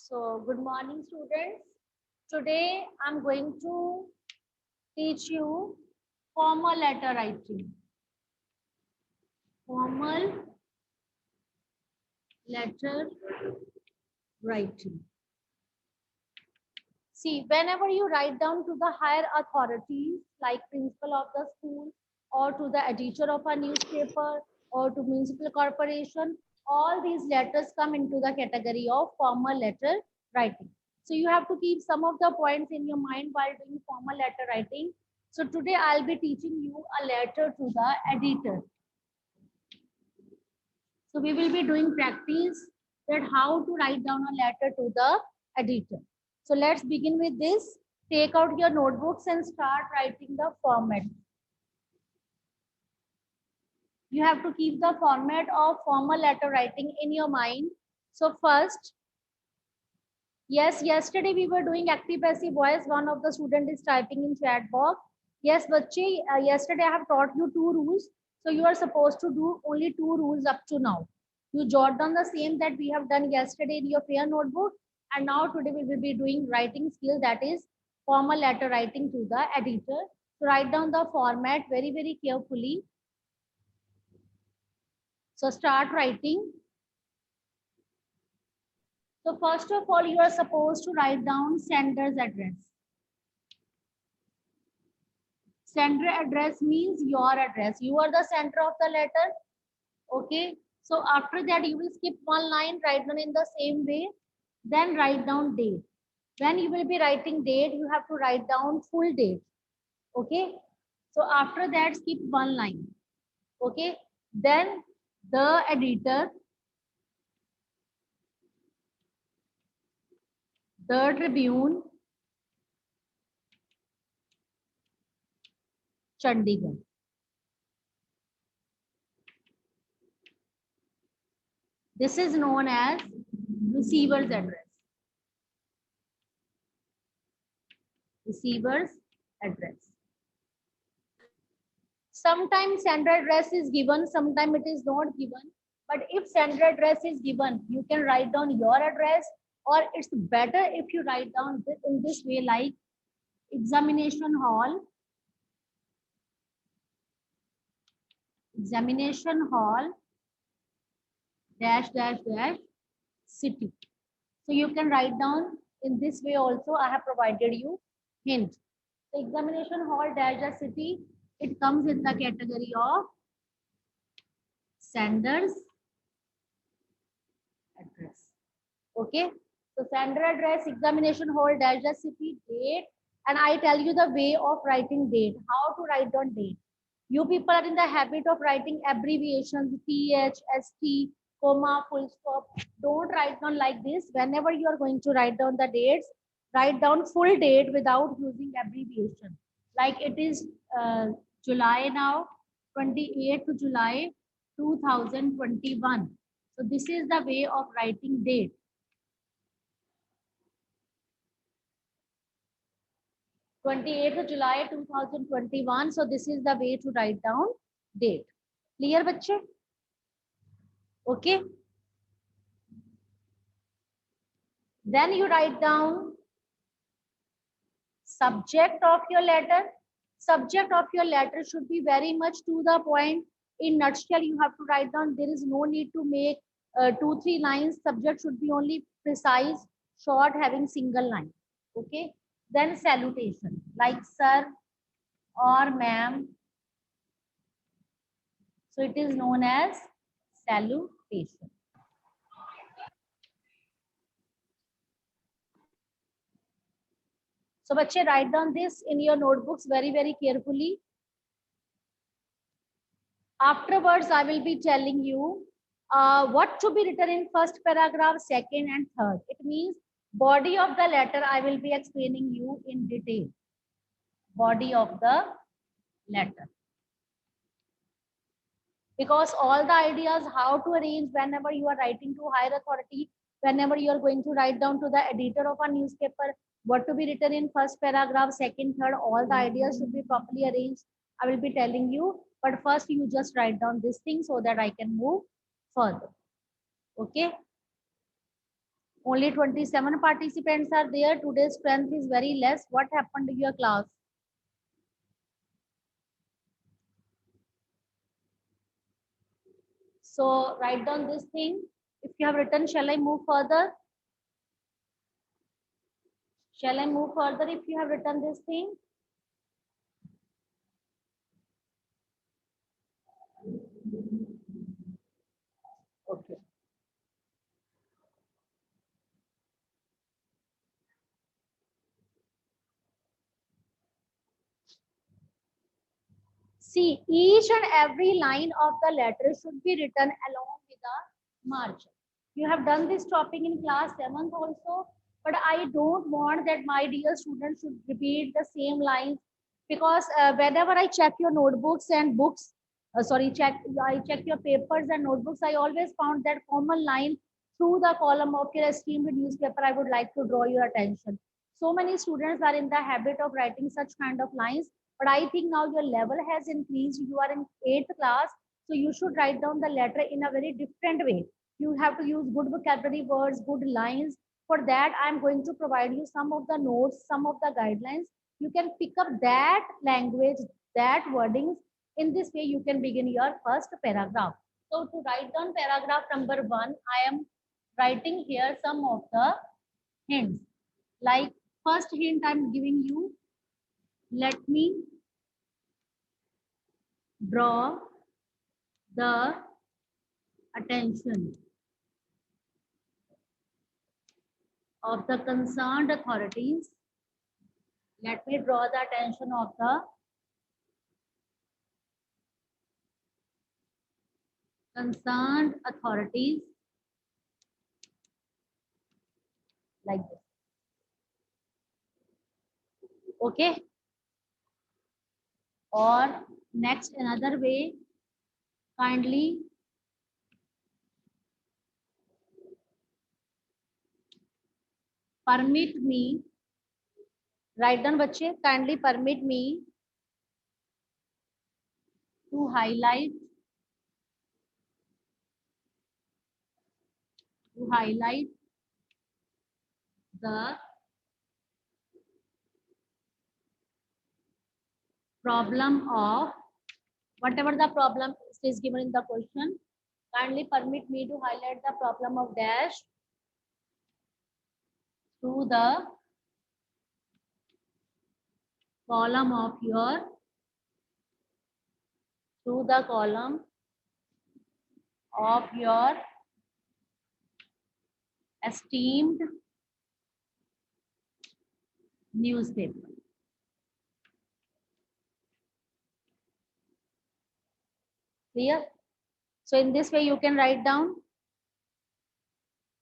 So, good morning, students. Today, I'm going to teach you formal letter writing. Formal letter writing. See, whenever you write down to the higher authorities, like principal of the school, or to the editor of a newspaper, or to municipal corporation, all these letters come into the category of formal letter writing. So you have to keep some of the points in your mind while doing formal letter writing. So today I'll be teaching you a letter to the editor. So we will be doing practice that how to write down a letter to the editor. So let's begin with this. Take out your notebooks and start writing the format. You have to keep the format of formal letter writing in your mind. So first, yes, yesterday we were doing active passive voice. One of the student is typing in chat box. Yes, bache, yesterday I have taught you 2 rules. So you are supposed to do only 2 rules up to now. You jot down the same that we have done yesterday in your prayer notebook. And now today we will be doing writing skill, that is formal letter writing to the editor. So write down the format very, very carefully. So start writing. So first of all, you are supposed to write down sender's address. Sender address means your address. You are the sender of the letter. Okay. So after that, you will skip one line, write down in the same way. Then write down date. When you will be writing date, you have to write down full date. Okay. So after that, skip one line. Okay. Then the editor, the Tribune, Chandigarh. This is known as receiver's address. Receiver's address. Sometimes sender address is given, sometimes it is not given. But if sender address is given, you can write down your address, or it's better if you write down this in this way, like examination hall, dash dash dash city. So you can write down in this way also. I have provided you hint. The examination hall dash dash city, it comes in the category of sender's address. Okay. So sender address, examination hall, dash dash city, date, and I tell you the way of writing date, how to write down date. You people are in the habit of writing abbreviations, TH, ST, comma, full stop. Don't write down like this. Whenever you are going to write down the dates, write down full date without using abbreviation. Like it is July now, 28th July 2021. So this is the way of writing date. 28th July 2021. So this is the way to write down date. Clear, bachche? Okay. Then you write down subject of your letter. Subject of your letter should be very much to the point. In nutshell, you have to write down. There is no need to make 2-3 lines. Subject should be only precise, short, having single line. Okay. Then salutation, like sir or ma'am. So it is known as salutation. So bache, write down this in your notebooks very, very carefully. Afterwards, I will be telling you what to be written in first paragraph, second and third. It means body of the letter I will be explaining you in detail. Body of the letter. Because all the ideas how to arrange whenever you are writing to higher authority, whenever you are going to write down to the editor of a newspaper, what to be written in first paragraph, second, third, all the ideas should be properly arranged. I will be telling you, but first you just write down this thing so that I can move further. Okay. Only 27 participants are there. Today's strength is very less. What happened to your class? So write down this thing. If you have written, shall I move further? Shall I move further if you have written this thing? Okay. See, each and every line of the letter should be written along with the margin. You have done this topic in class 7th also, but I don't want that my dear students should repeat the same lines, because whenever I check your notebooks and books, I check your papers and notebooks, I always found that common line through the column of your esteemed newspaper. I would like to draw your attention. So many students are in the habit of writing such kind of lines, but I think now your level has increased. You are in 8th class, so you should write down the letter in a very different way. You have to use good vocabulary words, good lines. For that, I'm going to provide you some of the notes, some of the guidelines. You can pick up that language, that wordings. In this way, you can begin your first paragraph. So to write down paragraph number 1, I am writing here some of the hints. Like first hint I'm giving you, let me draw the attention of the concerned authorities. Let me draw the attention of the concerned authorities, like this. Okay. Or next, another way, kindly permit me, write down बच्चे, kindly permit me to highlight the problem of whatever the problem is given in the question. Kindly permit me to highlight the problem of dash through the column of your esteemed newspaper. Clear? So in this way you can write down.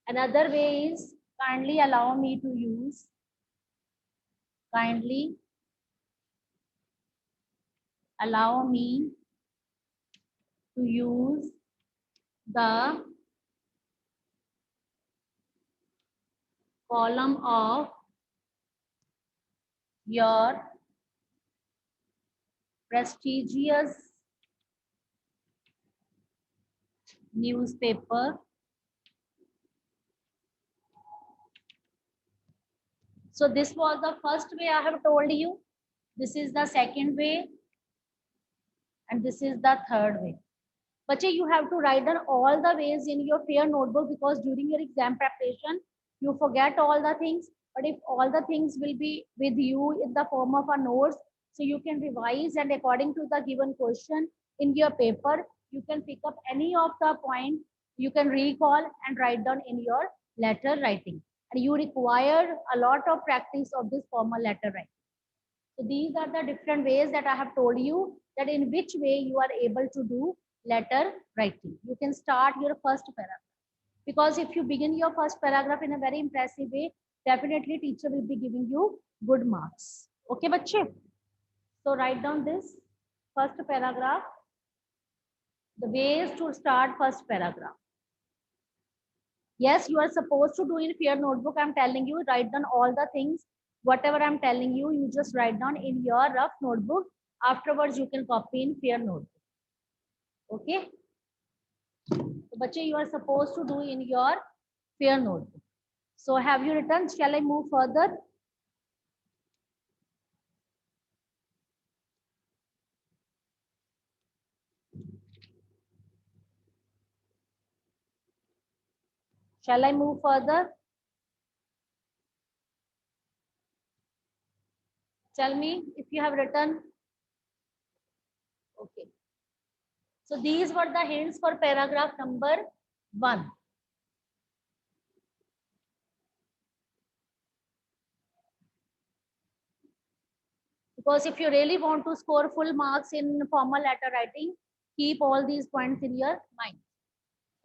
Another way is kindly allow me to use the column of your prestigious newspaper. So this was the first way I have told you. This is the second way. And this is the third way. Bache, you have to write down all the ways in your fair notebook, because during your exam preparation, you forget all the things. But if all the things will be with you in the form of a notes, so you can revise, and according to the given question in your paper, you can pick up any of the point, you can recall and write down in your letter writing. And you require a lot of practice of this formal letter writing. So these are the different ways that I have told you, that in which way you are able to do letter writing. You can start your first paragraph, because if you begin your first paragraph in a very impressive way, definitely teacher will be giving you good marks. Okay, bache? So write down this first paragraph, the ways to start first paragraph. Yes, you are supposed to do in your notebook. I'm telling you, write down all the things. Whatever I'm telling you, you just write down in your rough notebook. Afterwards, you can copy in your notebook. Okay. So, bache, you are supposed to do in your fair notebook. So have you written? Shall I move further? Shall I move further? Tell me if you have written. Okay. So these were the hints for paragraph number 1. Because if you really want to score full marks in formal letter writing, keep all these points in your mind.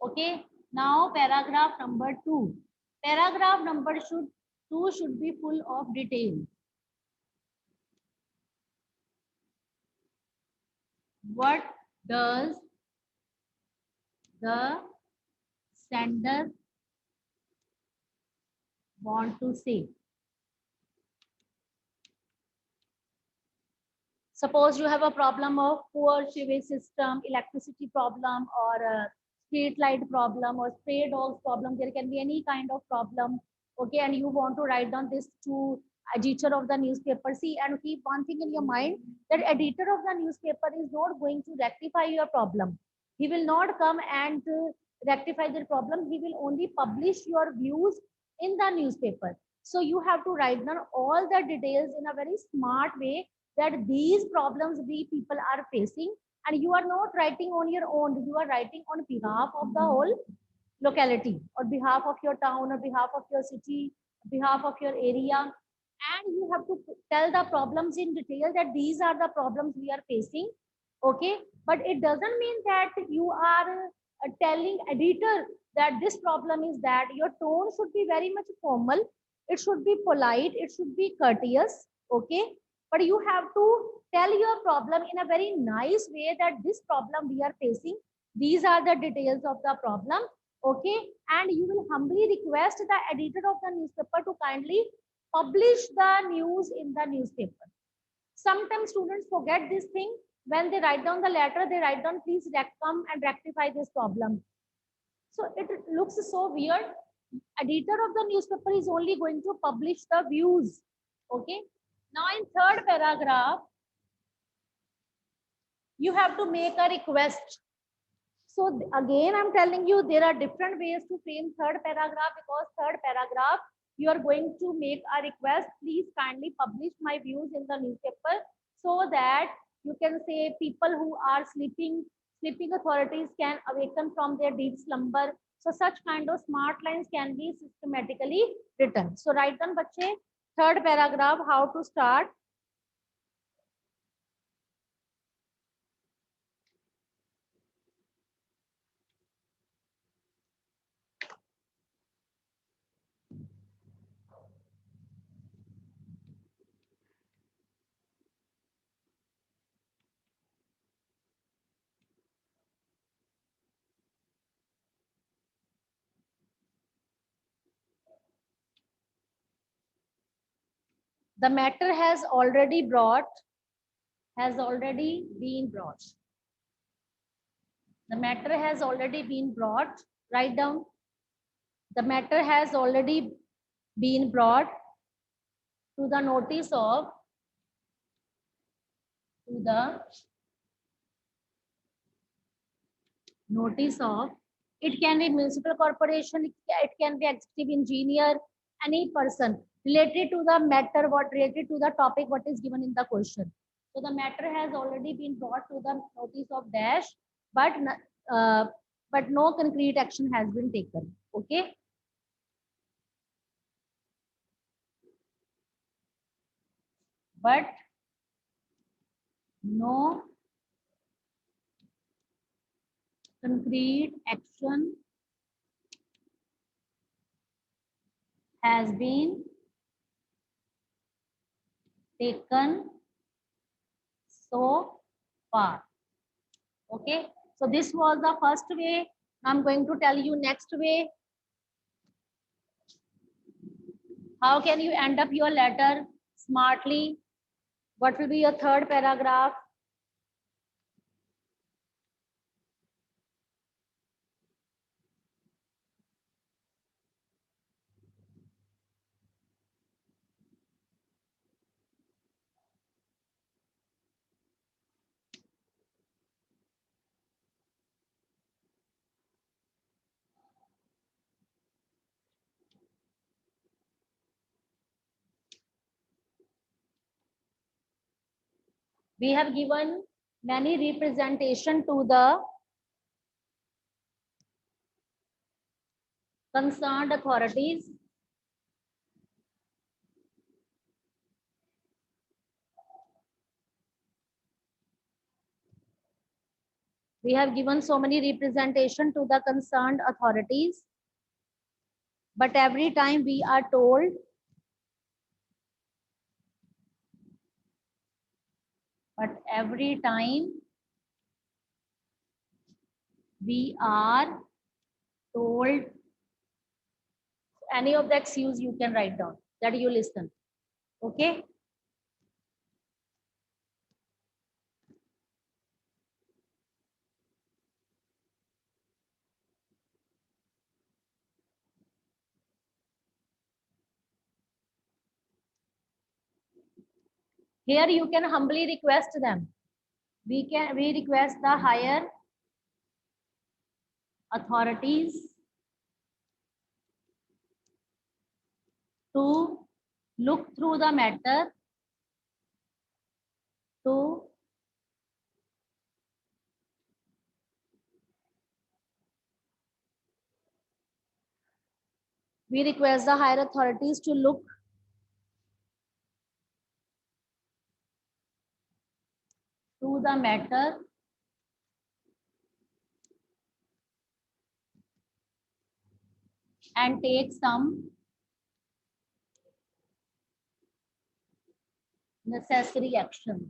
Okay. Now paragraph number 2. Paragraph number 2 should be full of detail. What does the sender want to say? Suppose you have a problem of poor sewage system, electricity problem, or a street light problem, or stray dogs problem. There can be any kind of problem. Okay, and you want to write down this to editor of the newspaper. See, and keep one thing in your mind, that editor of the newspaper is not going to rectify your problem. He will not come and rectify the problem. He will only publish your views in the newspaper. So you have to write down all the details in a very smart way, that these problems we people are facing, and you are not writing on your own, you are writing on behalf of the whole locality, or behalf of your town, or behalf of your city, behalf of your area, and you have to tell the problems in detail, that these are the problems we are facing. Okay, but it doesn't mean that you are telling editor that this problem is that. Your tone should be very much formal, it should be polite, it should be courteous. Okay, but you have to tell your problem in a very nice way, that this problem we are facing, these are the details of the problem. Okay, and you will humbly request the editor of the newspaper to kindly publish the news in the newspaper. Sometimes students forget this thing. When they write down the letter, they write down, please come and rectify this problem. So it looks so weird. Editor of the newspaper is only going to publish the views. Okay, now in third paragraph, you have to make a request. So again, I'm telling you, there are different ways to frame third paragraph, because third paragraph, you are going to make a request, please kindly publish my views in the newspaper, so that you can say people who are sleeping authorities can awaken from their deep slumber. So such kind of smart lines can be systematically written. So write down, bache, third paragraph, how to start. The matter has already been brought. The matter has already been brought. Write down. The matter has already been brought to the notice of, to the notice of. It can be municipal corporation, it can be executive engineer, any person related to the matter, what related to the topic, what is given in the question. So the matter has already been brought to the notice of dash, but uh, but no concrete action has been taken. Okay. But no concrete action has been taken so far. Okay, so this was the first way. I'm going to tell you next way. How can you end up your letter smartly? What will be your third paragraph? We have given many representation to the concerned authorities. We have given so many representation to the concerned authorities, but every time we are told we are told any of the excuse you can write down that you listen. Okay. Here you can humbly request them. We request the higher authorities to look through the matter, to we request the higher authorities to look through the matter and take some necessary actions.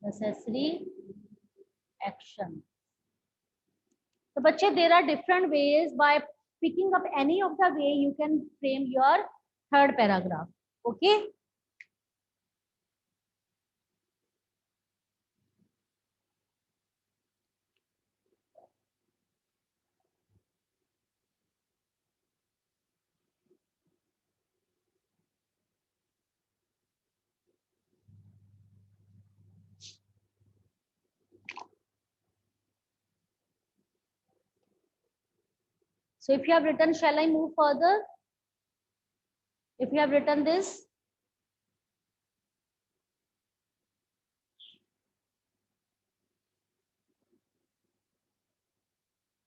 Necessary action. So, बच्चे, there are different ways. By picking up any of the way, you can frame your third paragraph. Okay. So if you have written, shall I move further? If you have written this,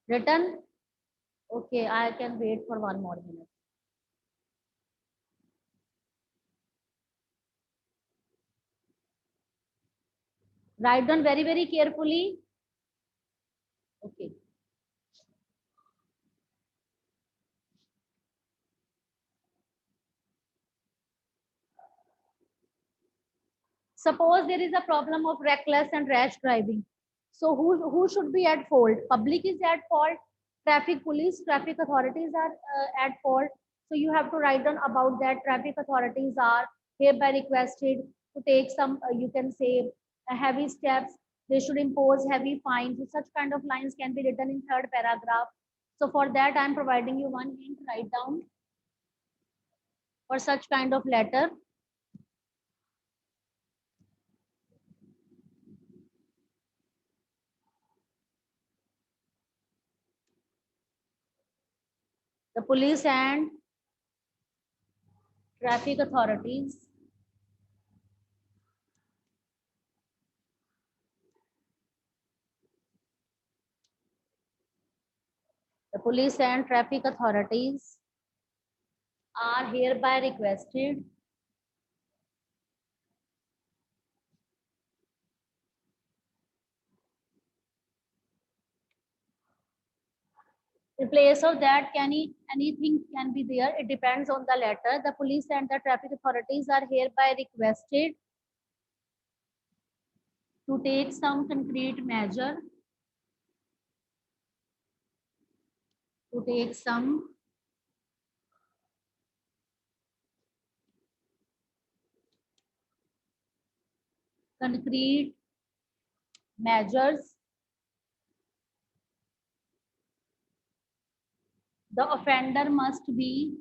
written, okay, I can wait for 1 more minute. Write down very, very carefully. Okay. Suppose there is a problem of reckless and rash driving. So who should be at fault? Public is at fault. Traffic police, traffic authorities are at fault. So you have to write down about that. Traffic authorities are hereby requested to take some, you can say, heavy steps. They should impose heavy fines. So such kind of lines can be written in third paragraph. So for that, I'm providing you one hint. Write down for such kind of letter. The police and traffic authorities the police and traffic authorities are hereby requested in place of that anything can be there. It depends on the letter. The police and the traffic authorities are hereby requested to take some concrete measure to take some concrete measures. The offender must be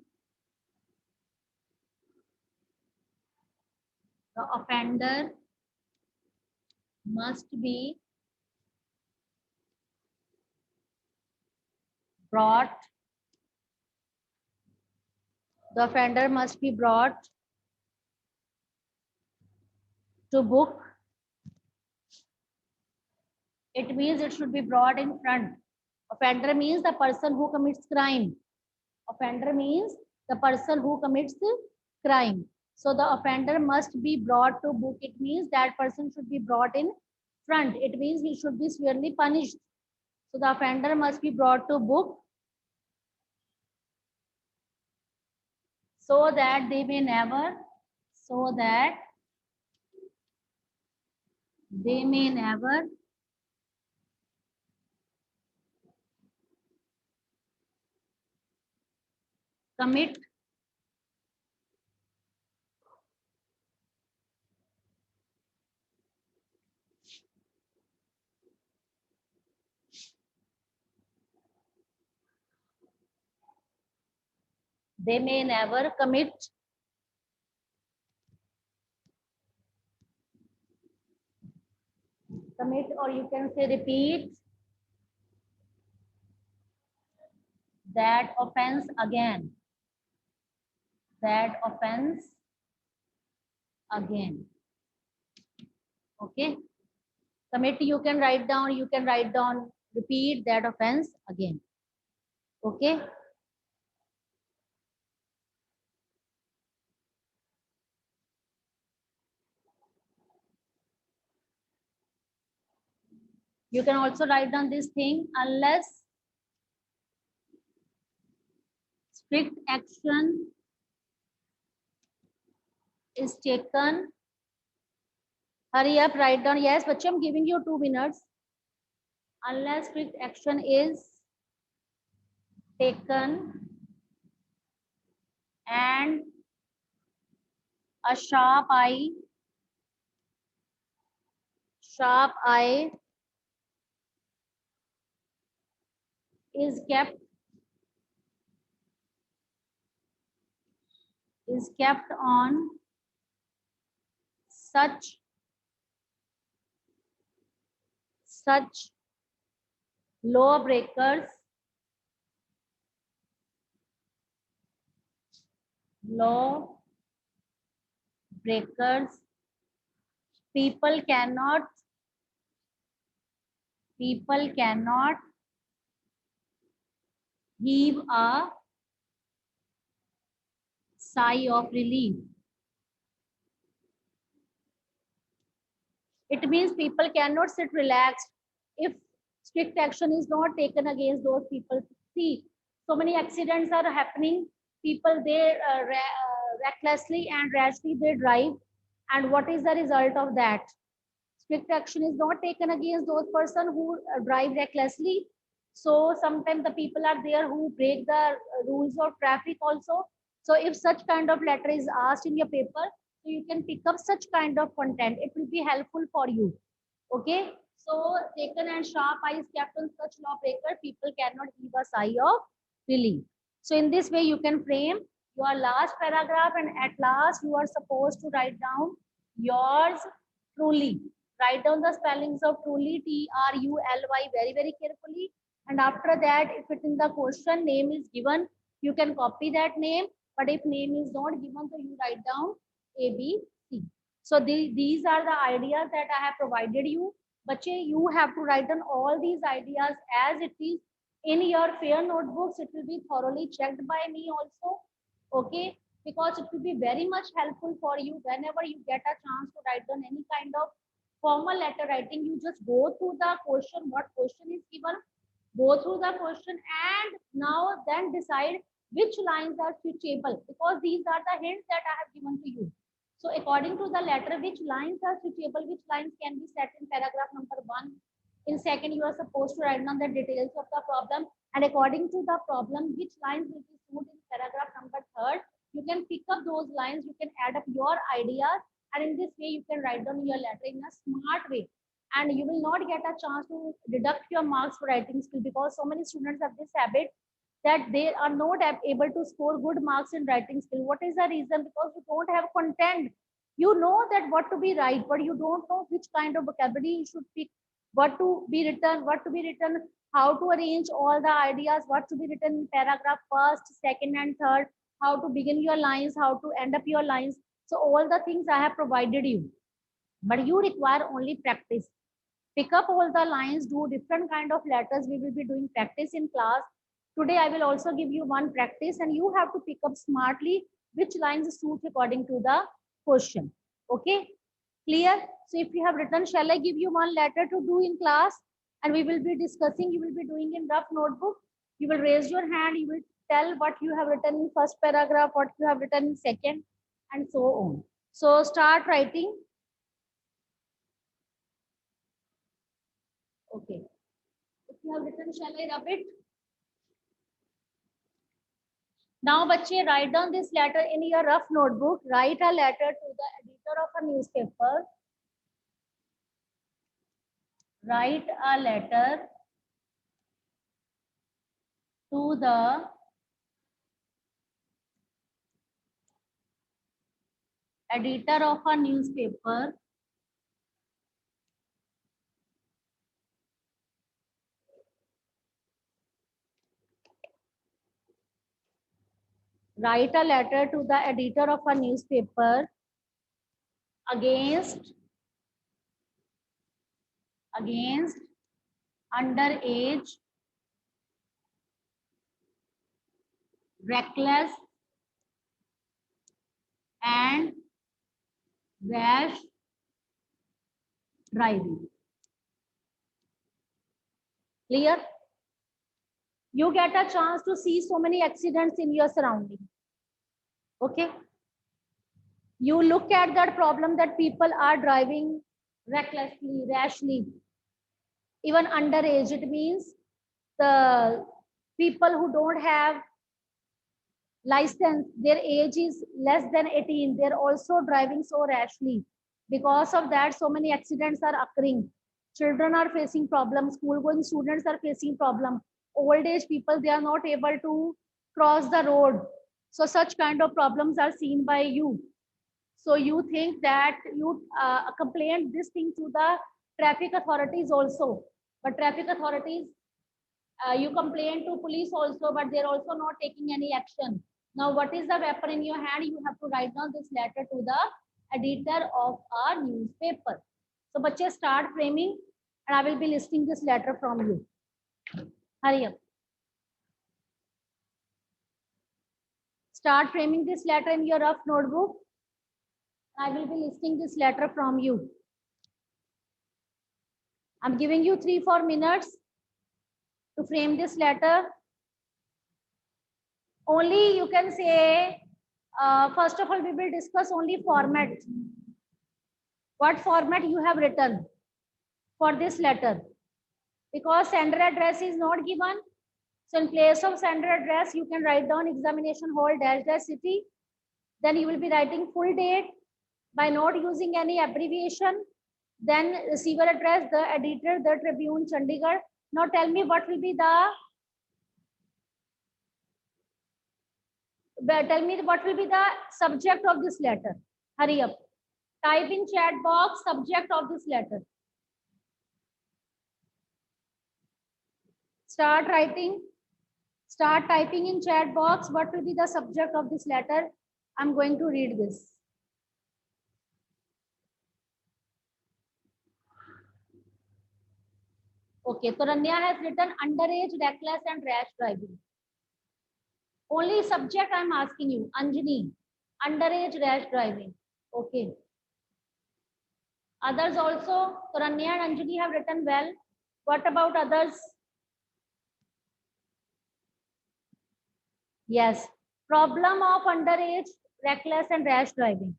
the offender must be brought the offender must be brought To book, it means it should be brought in front. Offender means the person who commits crime. Offender means the person who commits crime. So the offender must be brought to book. It means that person should be brought in front. It means he should be severely punished. So the offender must be brought to book so that they may never, so that they may never commit they may never commit, or you can say repeat that offense again. That offense again. Okay. Commit, you can write down, repeat that offense again. Okay. You can also write down this thing: unless strict action is taken. Hurry up, write down. Yes, but I'm giving you 2 minutes. Unless strict action is taken and a sharp eye is kept on such lawbreakers, law breakers, people cannot heave a sigh of relief. It means people cannot sit relaxed if strict action is not taken against those people. See, so many accidents are happening. People, they recklessly and rashly they drive, and what is the result of that? Strict action is not taken against those person who drive recklessly. So sometimes the people are there who break the rules of traffic also. So if such kind of letter is asked in your paper, so you can pick up such kind of content. It will be helpful for you. Okay. So taken and sharp eye is kept on such lawbreaker, people cannot give a sigh of relief. So in this way, you can frame your last paragraph, and at last you are supposed to write down yours truly. Write down the spellings of truly, Truly, very, very carefully. And after that, if it in the question name is given, you can copy that name. But if name is not given, so you write down A, B, C. So these are the ideas that I have provided you. Bache, you have to write down all these ideas as it is in your fair notebooks. It will be thoroughly checked by me also. Okay, because it will be very much helpful for you whenever you get a chance to write down any kind of formal letter writing. You just go through the question, what question is given, go through the question, and now then decide which lines are suitable, because these are the hints that I have given to you. So according to the letter, which lines are suitable, which lines can be set in paragraph number 1. In second, you are supposed to write down the details of the problem, and according to the problem, which lines will be suited in paragraph number 3rd. You can pick up those lines, you can add up your ideas, and in this way, you can write down your letter in a smart way. And you will not get a chance to deduct your marks for writing skill, because so many students have this habit that they are not able to score good marks in writing skill. What is the reason? Because you don't have content. You know that what to be write, but you don't know which kind of vocabulary you should pick, what to be written, how to arrange all the ideas, what to be written in paragraph first, second, and third, how to begin your lines, how to end up your lines. So all the things I have provided you. but you require only practice. Pick up all the lines, do different kind of letters. We will be doing practice in class. Today I will also give you one practice and you have to pick up smartly which lines suit according to the question. Okay, clear? So if you have written, shall I give you one letter to do in class? And we will be discussing, you will be doing in rough notebook. You will raise your hand, you will tell what you have written in first paragraph, what you have written in second, and so on. So start writing. Okay. If you have written, shall I rub it? Now, bache, write down this letter in your rough notebook. Write a letter to the editor of a newspaper. Write a letter to the editor of a newspaper. Write a letter to the editor of a newspaper against underage, reckless, and rash driving. Clear? You get a chance to see so many accidents in your surrounding. Okay? You look at that problem that people are driving recklessly, rashly, even underage. It means the people who don't have license, their age is less than 18. They're also driving so rashly. Because of that, so many accidents are occurring. Children are facing problems. School going students are facing problems. Old age people, they are not able to cross the road. So such kind of problems are seen by you. So you think that you complain this thing to the traffic authorities also, but traffic authorities, you complain to police also, but they're also not taking any action. Now, what is the weapon in your hand? You have to write down this letter to the editor of a newspaper. So, bache, start framing, and I will be listing this letter from you. Hurry up. Start framing this letter in your rough notebook. I will be listing this letter from you. I'm giving you 3-4 minutes to frame this letter. Only you can say, first of all, we will discuss only format. What format you have written for this letter? Because sender address is not given. So in place of sender address, you can write down examination hall dash dash city. Then you will be writing full date by not using any abbreviation. Then receiver address, the editor, the Tribune, Chandigarh. Now tell me what will be the subject of this letter. Hurry up. Type in chat box subject of this letter. Start writing. Start typing in chat box what will be the subject of this letter. I'm going to read this. Okay, so Rania has written underage, reckless, and rash driving. Only subject I'm asking you, Anjani, underage, rash driving. Okay. Others also, so Rania and Anjani have written well. What about others? Yes, problem of underage, reckless, and rash driving.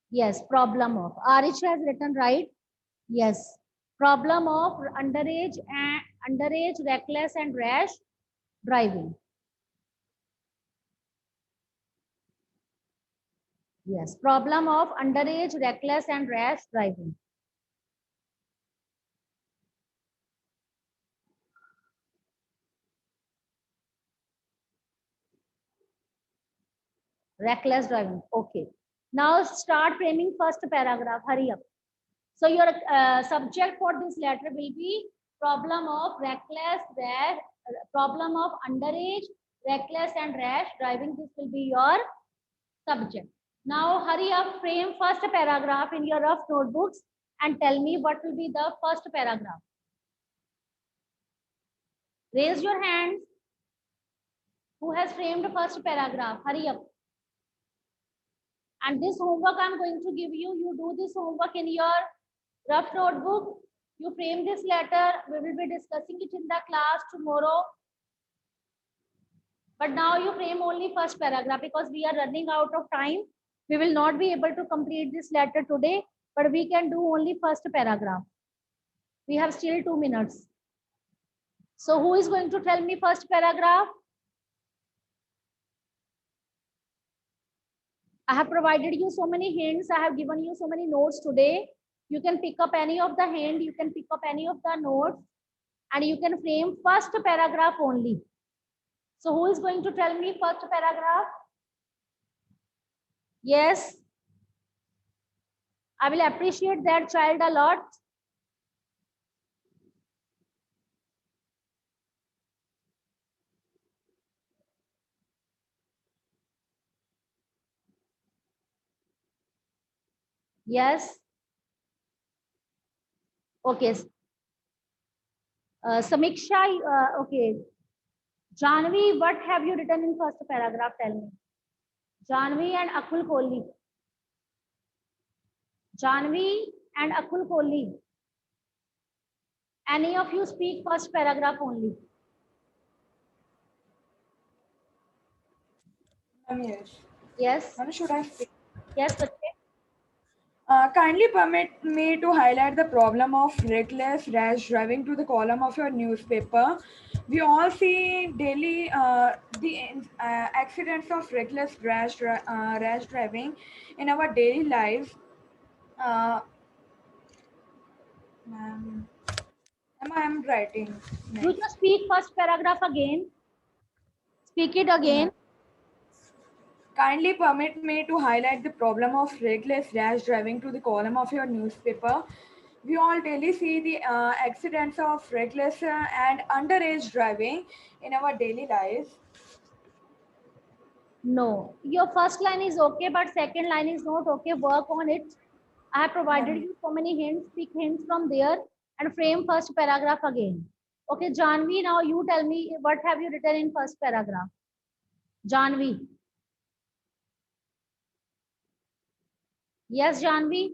Yes, problem of. Arish has written right. Yes, problem of underage, reckless, and rash driving. Yes, problem of underage, reckless, and rash driving. Reckless driving. Okay. Now start framing first paragraph. Hurry up. So your subject for this letter will be problem of reckless, rash, problem of underage, reckless, and rash driving. This will be your subject. Now hurry up, frame first paragraph in your rough notebooks and tell me what will be the first paragraph. Raise your hands. Who has framed the first paragraph? Hurry up. And this homework I'm going to give you, you do this homework in your rough notebook. You frame this letter. We will be discussing it in the class tomorrow. But now you frame only first paragraph because we are running out of time. We will not be able to complete this letter today, but we can do only first paragraph. We have still 2 minutes. So who is going to tell me first paragraph? I have provided you so many hints. I have given you so many notes today. You can pick up any of the hint. You can pick up any of the notes and you can frame first paragraph only. So who is going to tell me first paragraph? Yes. I will appreciate that child a lot. Yes. Okay. Samiksha, okay. Janvi, what have you written in first paragraph? Tell me. Janvi and Akul Kohli. Janvi and Akul Kohli. Any of you speak first paragraph only. Yes. Yes. Should I speak? Yes, Bachche. Kindly permit me to highlight the problem of reckless rash driving to the column of your newspaper. We all see daily accidents of reckless rash driving in our daily lives. Uh, am am writing You next? just speak first paragraph again. Speak it Yeah. again. Kindly permit me to highlight the problem of reckless rash driving to the column of your newspaper. We all daily see the accidents of reckless and underage driving in our daily lives. No, your first line is okay, but second line is not okay. Work on it. I have provided Ma'am, you so many hints. Pick hints from there and frame first paragraph again. Okay, Janvi, now you tell me what have you written in first paragraph? Janvi. Yes, Janvi.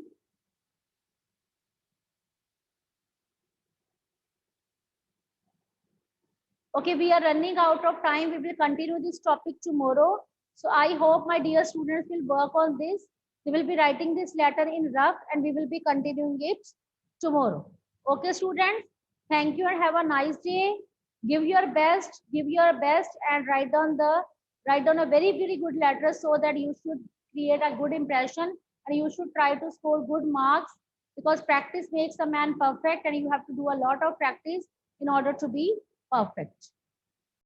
Okay, we are running out of time. We will continue this topic tomorrow. So I hope my dear students will work on this. We will be writing this letter in rough and we will be continuing it tomorrow. Okay, students. Thank you and have a nice day. Give your best and write down a very good letter so that you should create a good impression and you should try to score good marks because practice makes a man perfect and you have to do a lot of practice in order to be perfect.